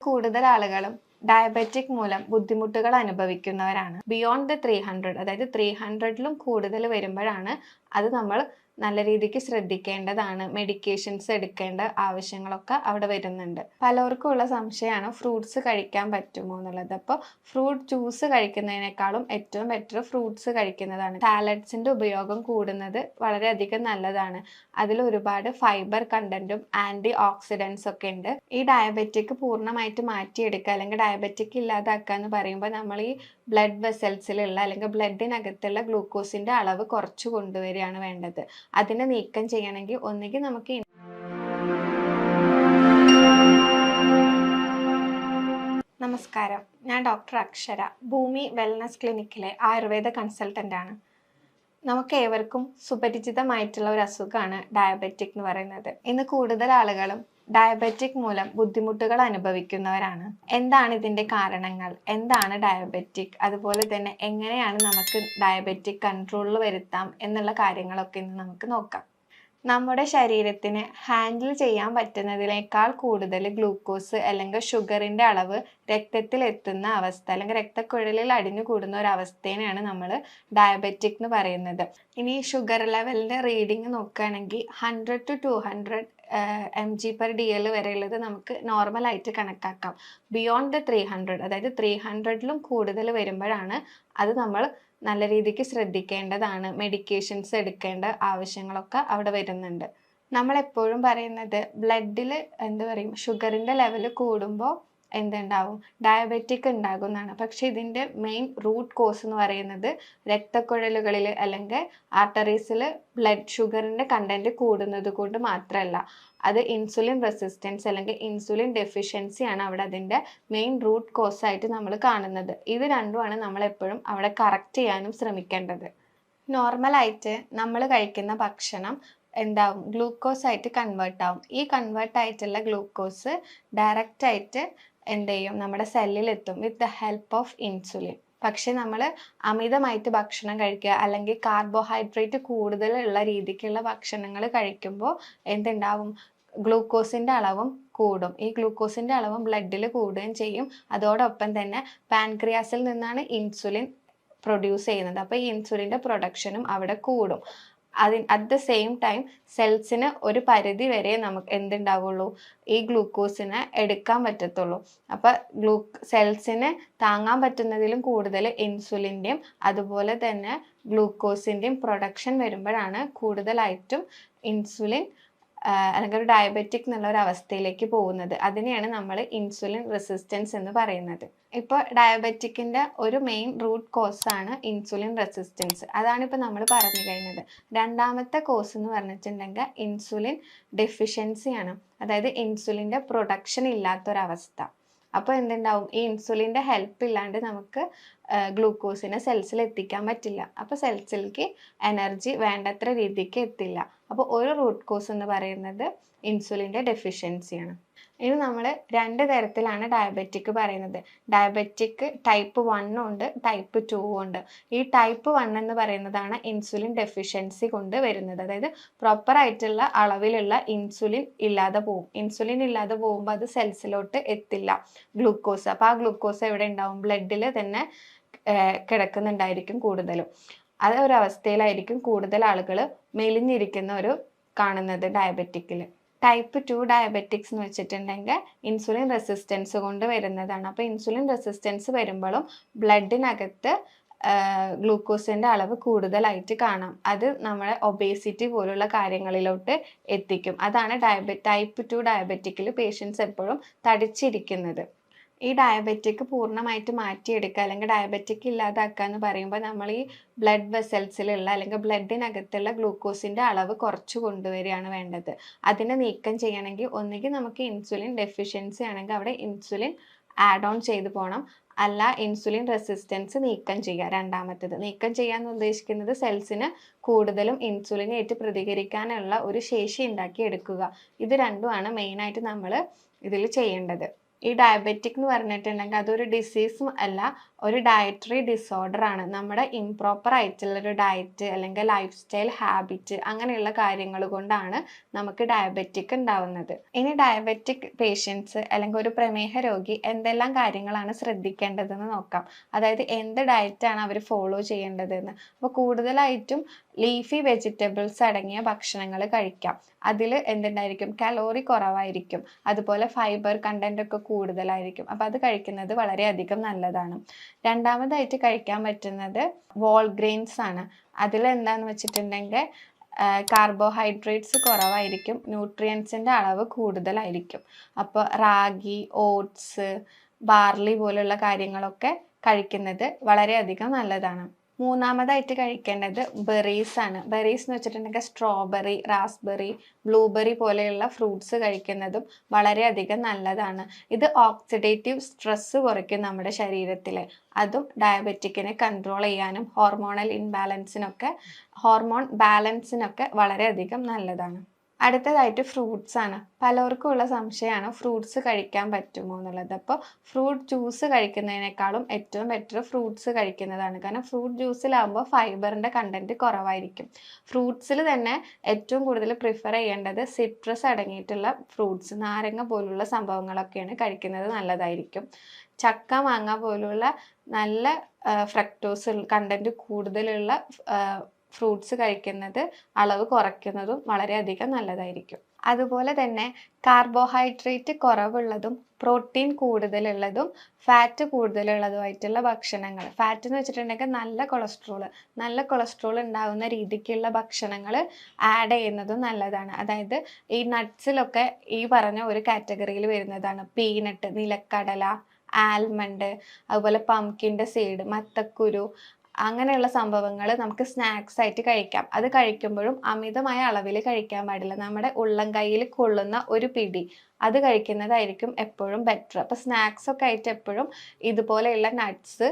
കൂടുതൽ ആളുകളും ഡയബറ്റിക് മൂലം ബുദ്ധിമുട്ടുകൾ അനുഭവിക്കുന്നവരാണ്. ബിയോണ്ട് ദ 300, അതായത് 300ലും കൂടുതൽ വരുമ്പോഴാണ് അത് നമ്മൾ നല്ല രീതിക്ക് ശ്രദ്ധിക്കേണ്ടതാണ്. മെഡിക്കേഷൻസ് എടുക്കേണ്ട ആവശ്യങ്ങളൊക്കെ അവിടെ വരുന്നുണ്ട്. പലർക്കും ഉള്ള സംശയമാണ് ഫ്രൂട്ട്സ് കഴിക്കാൻ പറ്റുമോ എന്നുള്ളത്. അപ്പോൾ ഫ്രൂട്ട് ജ്യൂസ് കഴിക്കുന്നതിനേക്കാളും ഏറ്റവും ബെറ്റർ ഫ്രൂട്ട്സ് കഴിക്കുന്നതാണ്. സാലഡ്സിന്റെ ഉപയോഗം കൂടുന്നത് വളരെയധികം നല്ലതാണ്. അതിൽ ഒരുപാട് ഫൈബർ കണ്ടന്റും ആന്റി ഓക്സിഡൻസ് ഒക്കെ ഉണ്ട്. ഈ ഡയബറ്റിക് പൂർണ്ണമായിട്ട് മാറ്റിയെടുക്കുക അല്ലെങ്കിൽ ഡയബറ്റിക് ഇല്ലാതാക്കുക എന്ന് പറയുമ്പോൾ നമ്മൾ ഈ ബ്ലഡ് വെസൽസിലുള്ള അല്ലെങ്കിൽ ബ്ലഡിനകത്തുള്ള ഗ്ലൂക്കോസിന്റെ അളവ് കുറച്ച് കൊണ്ടുവരികയാണ് വേണ്ടത്. അതിനെ നീക്കം ചെയ്യണമെങ്കിൽ ഒന്നുകിൽ നമുക്ക് നമസ്കാരം, ഞാൻ ഡോക്ടർ അക്ഷര, ഭൂമി വെൽനസ് ക്ലിനിക്കിലെ ആയുർവേദ കൺസൾട്ടന്റ് ആണ്. നമുക്ക് ഏവർക്കും സുപരിചിതമായിട്ടുള്ള ഒരു അസുഖമാണ് ഡയബറ്റിക് എന്ന് പറയുന്നത്. ഇന്ന് കൂടുതൽ ആളുകളും ഡയബറ്റിക് മൂലം ബുദ്ധിമുട്ടുകൾ അനുഭവിക്കുന്നവരാണ്. എന്താണ് ഇതിന്റെ കാരണങ്ങൾ, എന്താണ് ഡയബറ്റിക്, അതുപോലെ തന്നെ എങ്ങനെയാണ് നമുക്ക് ഡയബറ്റിക് കൺട്രോളിൽ വരുത്താം എന്നുള്ള കാര്യങ്ങളൊക്കെ ഇന്ന് നമുക്ക് നോക്കാം. നമ്മുടെ ശരീരത്തിന് ഹാൻഡിൽ ചെയ്യാൻ പറ്റുന്നതിനേക്കാൾ കൂടുതൽ ഗ്ലൂക്കോസ് അല്ലെങ്കിൽ ഷുഗറിന്റെ അളവ് രക്തത്തിൽ എത്തുന്ന അവസ്ഥ അല്ലെങ്കിൽ രക്തക്കുഴലിൽ അടിഞ്ഞു കൂടുന്ന ഒരു അവസ്ഥേനെയാണ് നമ്മൾ ഡയബറ്റിക് എന്ന് പറയുന്നത്. ഇനി ഷുഗർ ലെവലിന്റെ റീഡിങ് നോക്കുകയാണെങ്കിൽ 100 to 200 mg/dl വരെയുള്ളത് നമുക്ക് നോർമലായിട്ട് കണക്കാക്കാം. ബിയോണ്ട് ദ 300, അതായത് 300ലും കൂടുതൽ വരുമ്പോഴാണ് അത് നമ്മൾ നല്ല രീതിക്ക് ശ്രദ്ധിക്കേണ്ടതാണ്. മെഡിക്കേഷൻസ് എടുക്കേണ്ട ആവശ്യങ്ങളൊക്കെ അവിടെ വരുന്നുണ്ട്. നമ്മളെപ്പോഴും പറയുന്നത് ബ്ലഡിൽ ഷുഗറിന്റെ ലെവൽ കൂടുമ്പോൾ എന്തുണ്ടാവും, ഡയബറ്റിക് ഉണ്ടാകുന്നതാണ്. പക്ഷെ ഇതിന്റെ മെയിൻ റൂട്ട് കോസ് എന്ന് പറയുന്നത് രക്തക്കുഴലുകളിൽ അല്ലെങ്കിൽ ആർട്ടറീസിൽ ബ്ലഡ് ഷുഗറിന്റെ കണ്ടന്റ് കൂടുന്നത് കൊണ്ട് മാത്രമല്ല, അത് ഇൻസുലിൻ റെസിസ്റ്റൻസ് അല്ലെങ്കിൽ ഇൻസുലിൻ ഡെഫിഷ്യൻസി ആണ് അവിടെ അതിന്റെ മെയിൻ റൂട്ട് കോസ് ആയിട്ട് നമ്മൾ കാണുന്നത്. ഇത് രണ്ടുമാണ് നമ്മൾ എപ്പോഴും അവിടെ കറക്റ്റ് ചെയ്യാനും ശ്രമിക്കേണ്ടത്. നോർമലായിട്ട് നമ്മൾ കഴിക്കുന്ന ഭക്ഷണം എന്താവും, ഗ്ലൂക്കോസ് ആയിട്ട് കൺവേർട്ട് ആവും. ഈ കൺവേർട്ട് ആയിട്ടുള്ള ഗ്ലൂക്കോസ് ഡയറക്റ്റ് ആയിട്ട് എന്ത് ചെയ്യും, നമ്മുടെ സെല്ലിലെത്തും with the help of insulin. പക്ഷെ നമ്മൾ അമിതമായിട്ട് ഭക്ഷണം കഴിക്കുക അല്ലെങ്കിൽ കാർബോഹൈഡ്രേറ്റ് കൂടുതലുള്ള രീതിക്കുള്ള ഭക്ഷണങ്ങൾ കഴിക്കുമ്പോൾ എന്തുണ്ടാവും, ഗ്ലൂക്കോസിന്റെ അളവും കൂടും. ഈ ഗ്ലൂക്കോസിന്റെ അളവും ബ്ലഡിൽ കൂടുകയും ചെയ്യും. അതോടൊപ്പം തന്നെ പാൻക്രിയാസിൽ നിന്നാണ് ഇൻസുലിൻ പ്രൊഡ്യൂസ് ചെയ്യുന്നത്. അപ്പോൾ ഈ ഇൻസുലിന്റെ പ്രൊഡക്ഷനും അവിടെ കൂടും. അറ്റ് ദ സെയിം ടൈം സെൽസിന് ഒരു പരിധി വരെ നമുക്ക് എന്തുണ്ടാവുള്ളൂ, ഈ ഗ്ലൂക്കോസിനെ എടുക്കാൻ പറ്റത്തുള്ളൂ. അപ്പൊ സെൽസിന് താങ്ങാൻ പറ്റുന്നതിലും കൂടുതൽ ഇൻസുലിൻ്റെയും അതുപോലെ തന്നെ ഗ്ലൂക്കോസിൻ്റെയും പ്രൊഡക്ഷൻ വരുമ്പോഴാണ് കൂടുതലായിട്ടും ഇൻസുലിൻ അല്ലെങ്കിൽ ഒരു ഡയബറ്റിക് എന്നുള്ള ഒരു അവസ്ഥയിലേക്ക് പോകുന്നത്. അതിനെയാണ് നമ്മൾ ഇൻസുലിൻ റെസിസ്റ്റൻസ് എന്ന് പറയുന്നത്. ഇപ്പോൾ ഡയബറ്റിക്കിന്റെ ഒരു മെയിൻ റൂട്ട് കോസ് ആണ് ഇൻസുലിൻ റെസിസ്റ്റൻസ്. അതാണ് ഇപ്പോൾ നമ്മൾ പറഞ്ഞു കഴിഞ്ഞത്. രണ്ടാമത്തെ കോസ് എന്ന് പറഞ്ഞിട്ടുണ്ടെങ്കിൽ ഇൻസുലിൻ ഡെഫിഷ്യൻസി ആണ്, അതായത് ഇൻസുലിന്റെ പ്രൊഡക്ഷൻ ഇല്ലാത്തൊരവസ്ഥ. അപ്പോൾ എന്തുണ്ടാവും, ഈ ഇൻസുലിൻ്റെ ഹെൽപ്പ് ഇല്ലാണ്ട് നമുക്ക് ഗ്ലൂക്കോസിനെ സെൽസിൽ എത്തിക്കാൻ പറ്റില്ല. അപ്പോൾ സെൽസിലേക്ക് എനർജി വേണ്ടത്ര രീതിക്ക് എത്തില്ല. അപ്പോൾ ഒരു റൂട്ട് കോസ് എന്ന് പറയുന്നത് ഇൻസുലിൻ്റെ ഡെഫിഷ്യൻസിയാണ്. ഇനി നമ്മൾ രണ്ട് തരത്തിലാണ് ഡയബറ്റിക് പറയുന്നത്. ഡയബറ്റിക് ടൈപ്പ് 1 ഉണ്ട്, ടൈപ്പ് 2 ഉണ്ട്. ഈ ടൈപ്പ് 1 എന്ന് പറയുന്നതാണ് ഇൻസുലിൻ ഡെഫിഷ്യൻസി കൊണ്ട് വരുന്നത്. അതായത് പ്രോപ്പർ ആയിട്ടുള്ള അളവിലുള്ള ഇൻസുലിൻ ഇല്ലാതെ പോകും. ഇൻസുലിൻ ഇല്ലാതെ പോകുമ്പോൾ അത് സെൽസിലോട്ട് എത്തില്ല ഗ്ലൂക്കോസ്. അപ്പോൾ ആ ഗ്ലൂക്കോസ് എവിടെ ഉണ്ടാവും, ബ്ലഡിൽ തന്നെ കിടക്കുന്നുണ്ടായിരിക്കും കൂടുതലും. അതൊരവസ്ഥയിലായിരിക്കും കൂടുതൽ ആളുകൾ മെലിഞ്ഞിരിക്കുന്ന ഒരു കാണുന്നത് ഡയബറ്റിക്കിൽ. ടൈപ്പ് 2 ഡയബറ്റിക്സ് എന്ന് വെച്ചിട്ടുണ്ടെങ്കിൽ ഇൻസുലിൻ റെസിസ്റ്റൻസ് കൊണ്ട് വരുന്നതാണ്. അപ്പോൾ ഇൻസുലിൻ റെസിസ്റ്റൻസ് വരുമ്പോഴും ബ്ലഡിനകത്ത് ഗ്ലൂക്കോസിൻ്റെ അളവ് കൂടുതലായിട്ട് കാണാം. അത് നമ്മളെ ഒബേസിറ്റി പോലുള്ള കാര്യങ്ങളിലോട്ട് എത്തിക്കും. അതാണ് ടൈപ്പ് 2 ഡയബറ്റിക്കിൽ പേഷ്യൻസ് എപ്പോഴും തടിച്ചിരിക്കുന്നത്. ഈ ഡയബറ്റിക് പൂർണ്ണമായിട്ട് മാറ്റിയെടുക്കുക അല്ലെങ്കിൽ ഡയബറ്റിക് ഇല്ലാതാക്കുക എന്ന് പറയുമ്പോൾ നമ്മൾ ഈ ബ്ലഡ് വെസൽസിലുള്ള അല്ലെങ്കിൽ ബ്ലഡിനകത്തുള്ള ഗ്ലൂക്കോസിൻ്റെ അളവ് കുറച്ച് കൊണ്ടുവരികയാണ് വേണ്ടത്. അതിനെ നീക്കം ചെയ്യണമെങ്കിൽ ഒന്നുകിൽ നമുക്ക് ഇൻസുലിൻ ഡെഫിഷ്യൻസി ആണെങ്കിൽ അവിടെ ഇൻസുലിൻ ആഡ് ഓൺ ചെയ്ത് പോകണം, അല്ല ഇൻസുലിൻ റെസിസ്റ്റൻസ് നീക്കം ചെയ്യുക. രണ്ടാമത്തേത് നീക്കം ചെയ്യാന്ന് ഉദ്ദേശിക്കുന്നത് സെൽസിന് കൂടുതലും ഇൻസുലിനായിട്ട് പ്രതികരിക്കാനുള്ള ഒരു ശേഷി ഉണ്ടാക്കി എടുക്കുക. ഇത് രണ്ടുമാണ് മെയിനായിട്ട് നമ്മൾ ഇതിൽ ചെയ്യേണ്ടത്. ഈ ഡയബറ്റിക് എന്ന് പറഞ്ഞിട്ടുണ്ടെങ്കിൽ അതൊരു ഡിസീസും അല്ല, ഒരു ഡയറ്ററി ഡിസോർഡർ ആണ്. നമ്മുടെ ഇംപ്രോപ്പർ ആയിട്ടുള്ളൊരു ഡയറ്റ് അല്ലെങ്കിൽ ലൈഫ് സ്റ്റൈൽ ഹാബിറ്റ് അങ്ങനെയുള്ള കാര്യങ്ങൾ കൊണ്ടാണ് നമുക്ക് ഡയബറ്റിക് ഉണ്ടാവുന്നത്. ഇനി ഡയബറ്റിക് പേഷ്യൻസ് അല്ലെങ്കിൽ ഒരു പ്രമേഹ രോഗി എന്തെല്ലാം കാര്യങ്ങളാണ് ശ്രദ്ധിക്കേണ്ടതെന്ന് നോക്കാം. അതായത് എന്ത് ഡയറ്റാണ് അവർ ഫോളോ ചെയ്യേണ്ടതെന്ന്. അപ്പോൾ കൂടുതലായിട്ടും ലീഫി വെജിറ്റബിൾസ് അടങ്ങിയ ഭക്ഷണങ്ങൾ കഴിക്കാം. അതിൽ എന്തുണ്ടായിരിക്കും, കലോറി കുറവായിരിക്കും, അതുപോലെ ഫൈബർ കണ്ടന്റ് ഒക്കെ കൂടുതലായിരിക്കും. അപ്പം അത് കഴിക്കുന്നത് വളരെയധികം നല്ലതാണ്. രണ്ടാമതായിട്ട് കഴിക്കാൻ പറ്റുന്നത് വോൾ ഗ്രെയിൻസ് ആണ്. അതിൽ എന്താന്ന് വെച്ചിട്ടുണ്ടെങ്കിൽ കാർബോഹൈഡ്രേറ്റ്സ് കുറവായിരിക്കും, ന്യൂട്രിയൻസിൻ്റെ അളവ് കൂടുതലായിരിക്കും. അപ്പോൾ റാഗി, ഓട്സ്, ബാർലി പോലുള്ള കാര്യങ്ങളൊക്കെ കഴിക്കുന്നത് വളരെയധികം നല്ലതാണ്. മൂന്നാമതായിട്ട് കഴിക്കേണ്ടത് ബെറീസ് ആണ്. ബെറീസ് എന്ന് വെച്ചിട്ടുണ്ടെങ്കിൽ സ്ട്രോബെറി, റാസ്ബെറി, ബ്ലൂബെറി പോലെയുള്ള ഫ്രൂട്ട്സ് കഴിക്കുന്നതും വളരെയധികം നല്ലതാണ്. ഇത് ഓക്സിഡേറ്റീവ് സ്ട്രെസ് കുറയ്ക്കും നമ്മുടെ ശരീരത്തിൽ. അതും ഡയബറ്റിക്കിനെ കൺട്രോൾ ചെയ്യാനും ഹോർമോൺ ബാലൻസിനൊക്കെ വളരെയധികം നല്ലതാണ്. അടുത്തതായിട്ട് ഫ്രൂട്ട്സ് ആണ്. പലർക്കും ഉള്ള സംശയമാണ് ഫ്രൂട്ട്സ് കഴിക്കാൻ പറ്റുമോ എന്നുള്ളത്. അപ്പോൾ ഫ്രൂട്ട് ജ്യൂസ് കഴിക്കുന്നതിനേക്കാളും ഏറ്റവും ബെറ്റർ ഫ്രൂട്ട്സ് കഴിക്കുന്നതാണ്. കാരണം ഫ്രൂട്ട് ജ്യൂസിലാകുമ്പോൾ ഫൈബറിൻ്റെ കണ്ടന്റ് കുറവായിരിക്കും. ഫ്രൂട്ട്സിൽ തന്നെ ഏറ്റവും കൂടുതൽ പ്രിഫർ ചെയ്യേണ്ടത് സിട്രസ് അടങ്ങിയിട്ടുള്ള ഫ്രൂട്ട്സ്, നാരങ്ങ പോലുള്ള സംഭവങ്ങളൊക്കെയാണ് കഴിക്കുന്നത് നല്ലതായിരിക്കും. ചക്ക, മാങ്ങ പോലുള്ള നല്ല ഫ്രക്ടോസ് കണ്ടന്റ് കൂടുതലുള്ള ഫ്രൂട്ട്സ് കഴിക്കുന്നത് അളവ് കുറയ്ക്കുന്നതും വളരെയധികം നല്ലതായിരിക്കും. അതുപോലെ തന്നെ കാർബോഹൈഡ്രേറ്റ് കുറവുള്ളതും പ്രോട്ടീൻ കൂടുതലുള്ളതും ഫാറ്റ് കൂടുതലുള്ളതുമായിട്ടുള്ള ഭക്ഷണങ്ങൾ, ഫാറ്റ് എന്ന് വെച്ചിട്ടുണ്ടെങ്കിൽ നല്ല കൊളസ്ട്രോൾ ഉണ്ടാകുന്ന രീതിക്കുള്ള ഭക്ഷണങ്ങൾ ആഡ് ചെയ്യുന്നതും നല്ലതാണ്. അതായത് ഈ നട്ട്സിലൊക്കെ ഈ പറഞ്ഞ ഒരു കാറ്റഗറിയിൽ വരുന്നതാണ്. പീനട്ട്, നിലക്കടല, ആൽമണ്ട്, അതുപോലെ പംകിൻ്റെ സീഡ്, മത്തക്കുരു, അങ്ങനെയുള്ള സംഭവങ്ങൾ നമുക്ക് സ്നാക്സ് ആയിട്ട് കഴിക്കാം. അത് കഴിക്കുമ്പോഴും അമിതമായ അളവിൽ കഴിക്കാൻ പാടില്ല. നമ്മുടെ ഉള്ളം കൈയിൽ കൊള്ളുന്ന ഒരു പിടി അത് കഴിക്കുന്നതായിരിക്കും എപ്പോഴും ബെറ്റർ. അപ്പോൾ സ്നാക്സ് ഒക്കെ ആയിട്ട് എപ്പോഴും ഇതുപോലെയുള്ള നട്ട്സ്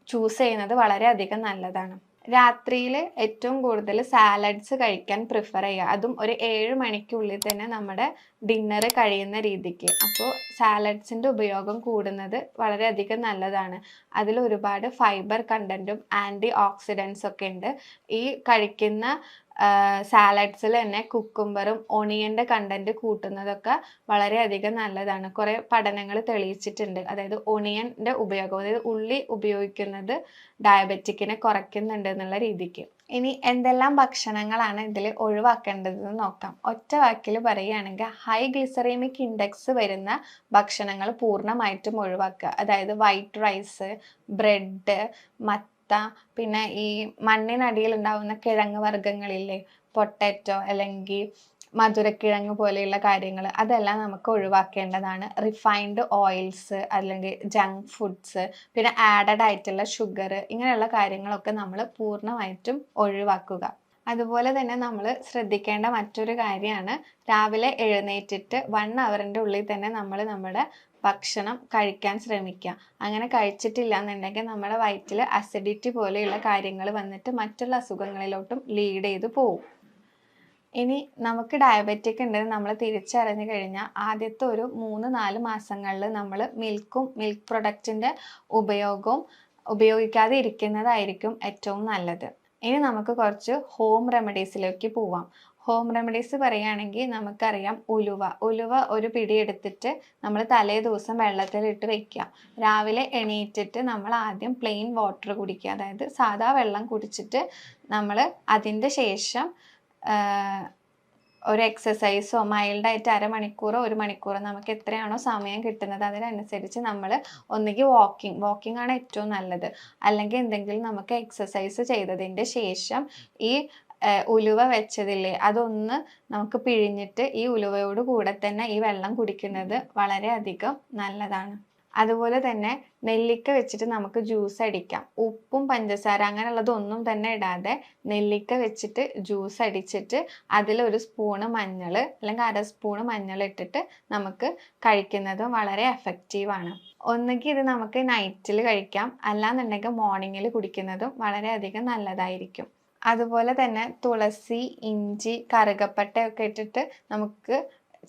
ചൂസ് ചെയ്യുന്നത് വളരെയധികം നല്ലതാണ്. രാത്രിയിൽ ഏറ്റവും കൂടുതൽ സാലഡ്സ് കഴിക്കാൻ പ്രിഫർ ചെയ്യുക. അതും ഒരു 7 മണിക്കുള്ളിൽ തന്നെ നമ്മുടെ ഡിന്നർ കഴിയുന്ന രീതിക്ക്. അപ്പോൾ സാലഡ്സിൻ്റെ ഉപയോഗം കൂടുന്നത് വളരെയധികം നല്ലതാണ്. അതിൽ ഒരുപാട് ഫൈബർ കണ്ടൻറ്റും ആൻറ്റി ഓക്സിഡൻസ് ഒക്കെ ഉണ്ട്. ഈ കഴിക്കുന്ന സാലഡ്സിൽ തന്നെ കുക്കുംബറും ഒണിയൻ്റെ കണ്ടന്റ് കൂട്ടുന്നതൊക്കെ വളരെയധികം നല്ലതാണ്. കുറേ പഠനങ്ങൾ തെളിയിച്ചിട്ടുണ്ട്. അതായത് ഒണിയൻ്റെ ഉപയോഗം, അതായത് ഉള്ളി ഉപയോഗിക്കുന്നത് ഡയബറ്റിക്കിനെ കുറയ്ക്കുന്നുണ്ട് എന്നുള്ള രീതിക്ക്. ഇനി എന്തെല്ലാം ഭക്ഷണങ്ങളാണ് ഇതിൽ ഒഴിവാക്കേണ്ടതെന്ന് നോക്കാം. ഒറ്റ വാക്കിൽ പറയുകയാണെങ്കിൽ ഹൈ ഗ്ലിസറീമിക് ഇൻഡെക്സ് വരുന്ന ഭക്ഷണങ്ങൾ പൂർണ്ണമായിട്ടും ഒഴിവാക്കുക. അതായത് വൈറ്റ് റൈസ്, ബ്രെഡ്, പിന്നെ ഈ മണ്ണിനടിയിൽ ഉണ്ടാവുന്ന കിഴങ്ങ് വർഗ്ഗങ്ങളില്ലേ, പൊട്ടാറ്റോ അല്ലെങ്കിൽ മധുരക്കിഴങ്ങ് പോലെയുള്ള കാര്യങ്ങൾ, അതെല്ലാം നമുക്ക് ഒഴിവാക്കേണ്ടതാണ്. റിഫൈൻഡ് ഓയിൽസ് അല്ലെങ്കിൽ ജങ്ക് ഫുഡ്സ്, പിന്നെ ആഡഡ് ആയിട്ടുള്ള ഷുഗർ, ഇങ്ങനെയുള്ള കാര്യങ്ങളൊക്കെ നമ്മൾ പൂർണ്ണമായിട്ടും ഒഴിവാക്കുക. അതുപോലെ തന്നെ നമ്മൾ ശ്രദ്ധിക്കേണ്ട മറ്റൊരു കാര്യമാണ് രാവിലെ എഴുന്നേറ്റിട്ട് 1 ഹവറിൻ്റെ ഉള്ളിൽ തന്നെ നമ്മൾ നമ്മുടെ ഭക്ഷണം കഴിക്കാൻ ശ്രമിക്കുക. അങ്ങനെ കഴിച്ചിട്ടില്ല എന്നുണ്ടെങ്കിൽ നമ്മുടെ വയറ്റിൽ അസിഡിറ്റി പോലെയുള്ള കാര്യങ്ങൾ വന്നിട്ട് മറ്റുള്ള അസുഖങ്ങളിലോട്ടും ലീഡ് ചെയ്ത് പോകും. ഇനി നമുക്ക് ഡയബറ്റിക് ഉണ്ടെന്ന് നമ്മൾ തിരിച്ചറിഞ്ഞു കഴിഞ്ഞാൽ ആദ്യത്തെ ഒരു 3-4 മാസങ്ങളിൽ നമ്മൾ മിൽക്ക് പ്രൊഡക്റ്റിൻ്റെ ഉപയോഗവും ഉപയോഗിക്കാതെ ഇരിക്കുന്നതായിരിക്കും ഏറ്റവും നല്ലത്. ഇനി നമുക്ക് കുറച്ച് ഹോം റെമഡീസിലേക്ക് പോവാം. ഹോം റെമഡീസ് പറയുകയാണെങ്കിൽ നമുക്കറിയാം ഉലുവ ഒരു പിടി എടുത്തിട്ട് നമ്മൾ തലേ ദിവസം വെള്ളത്തിലിട്ട് വെക്കുക. രാവിലെ എണീറ്റിട്ട് നമ്മൾ ആദ്യം പ്ലെയിൻ വാട്ടർ കുടിക്കുക. അതായത് സാധാ വെള്ളം കുടിച്ചിട്ട് നമ്മൾ അതിൻ്റെ ശേഷം ഒരു എക്സസൈസോ മൈൽഡായിട്ട് 1/2 മണിക്കൂറോ 1 മണിക്കൂറോ നമുക്ക് എത്രയാണോ സമയം കിട്ടുന്നത് അതിനനുസരിച്ച് നമ്മൾ ഒന്നുകിൽ വാക്കിംഗ് ആണ് ഏറ്റവും നല്ലത്, അല്ലെങ്കിൽ എന്തെങ്കിലും നമുക്ക് എക്സസൈസ് ചെയ്തതിൻ്റെ ശേഷം ഈ ഉലുവ വെച്ചതില്ലേ അതൊന്ന് നമുക്ക് പിഴിഞ്ഞിട്ട് ഈ ഉലുവയോട് കൂടെ തന്നെ ഈ വെള്ളം കുടിക്കുന്നത് വളരെയധികം നല്ലതാണ്. അതുപോലെ തന്നെ നെല്ലിക്ക വെച്ചിട്ട് നമുക്ക് ജ്യൂസ് അടിക്കാം. ഉപ്പും പഞ്ചസാര അങ്ങനെയുള്ളതൊന്നും തന്നെ ഇടാതെ നെല്ലിക്ക വെച്ചിട്ട് ജ്യൂസ് അടിച്ചിട്ട് അതിലൊരു സ്പൂണ് മഞ്ഞൾ അല്ലെങ്കിൽ 1/2 സ്പൂണ് മഞ്ഞൾ ഇട്ടിട്ട് നമുക്ക് കഴിക്കുന്നത് വളരെ എഫക്റ്റീവാണ്. ഒന്നുകിൽ ഇത് നമുക്ക് നൈറ്റിൽ കഴിക്കാം, അല്ലാന്നുണ്ടെങ്കിൽ മോർണിംഗിൽ കുടിക്കുന്നതും വളരെയധികം നല്ലതായിരിക്കും. അതുപോലെ തന്നെ തുളസി, ഇഞ്ചി, കറുകപ്പട്ടയൊക്കെ ഇട്ടിട്ട് നമുക്ക്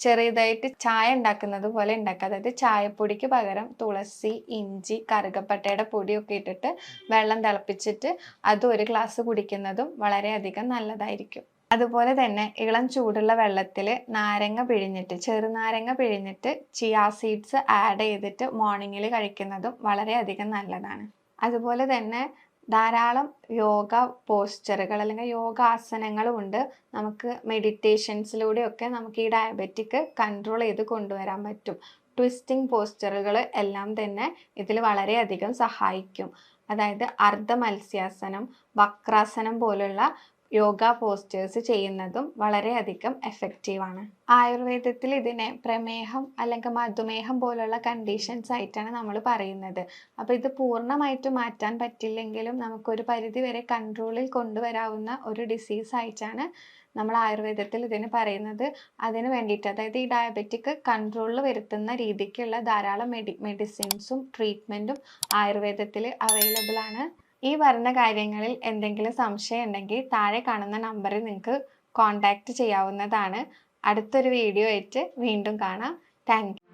ചെറിയതായിട്ട് ചായ ഉണ്ടാക്കുന്നത് പോലെ ഉണ്ടാക്കുക. അതായത് ചായപ്പൊടിക്ക് പകരം തുളസി, ഇഞ്ചി, കറുകപ്പട്ടയുടെ പൊടിയൊക്കെ ഇട്ടിട്ട് വെള്ളം തിളപ്പിച്ചിട്ട് അത് ഒരു ഗ്ലാസ് കുടിക്കുന്നതും വളരെയധികം നല്ലതായിരിക്കും. അതുപോലെ തന്നെ ഇളം ചൂടുള്ള വെള്ളത്തിൽ ചെറുനാരങ്ങ പിഴിഞ്ഞിട്ട് ചിയാ സീഡ്സ് ആഡ് ചെയ്തിട്ട് മോർണിംഗിൽ കഴിക്കുന്നതും വളരെയധികം നല്ലതാണ്. അതുപോലെ തന്നെ ധാരാളം യോഗ പോസ്ചറുകൾ അല്ലെങ്കിൽ യോഗാസനങ്ങളും ഉണ്ട്. നമുക്ക് മെഡിറ്റേഷൻസിലൂടെയൊക്കെ നമുക്ക് ഈ ഡയബറ്റിക് കൺട്രോൾ ചെയ്ത് കൊണ്ടുവരാൻ പറ്റും. ട്വിസ്റ്റിംഗ് പോസ്ചറുകൾ എല്ലാം തന്നെ ഇതിൽ വളരെയധികം സഹായിക്കും. അതായത് അർദ്ധ മത്സ്യാസനം, വക്രാസനം പോലുള്ള യോഗ പോസ്റ്റേഴ്സ് ചെയ്യുന്നതും വളരെയധികം എഫക്റ്റീവാണ്. ആയുർവേദത്തിൽ ഇതിനെ പ്രമേഹം അല്ലെങ്കിൽ മധുമേഹം പോലുള്ള കണ്ടീഷൻസ് ആയിട്ടാണ് നമ്മൾ പറയുന്നത്. അപ്പോൾ ഇത് പൂർണ്ണമായിട്ട് മാറ്റാൻ പറ്റില്ലെങ്കിലും നമുക്കൊരു പരിധി വരെ കൺട്രോളിൽ കൊണ്ടുവരാവുന്ന ഒരു ഡിസീസ് ആയിട്ടാണ് നമ്മൾ ആയുർവേദത്തിൽ ഇതിന് പറയുന്നത്. അതിന് വേണ്ടിയിട്ട് അതായത് ഈ ഡയബറ്റിക് കൺട്രോളിൽ വരുത്തുന്ന രീതിക്കുള്ള ധാരാളം മെഡിസിൻസും ട്രീറ്റ്മെൻറ്റും ആയുർവേദത്തിൽ അവൈലബിൾ ആണ്. ഈ പറഞ്ഞ കാര്യങ്ങളിൽ എന്തെങ്കിലും സംശയം ഉണ്ടെങ്കിൽ താഴെ കാണുന്ന നമ്പറിൽ നിങ്ങൾക്ക് കോൺടാക്റ്റ് ചെയ്യാവുന്നതാണ്. അടുത്തൊരു വീഡിയോ ആയിട്ട് വീണ്ടും കാണാം. Thank you.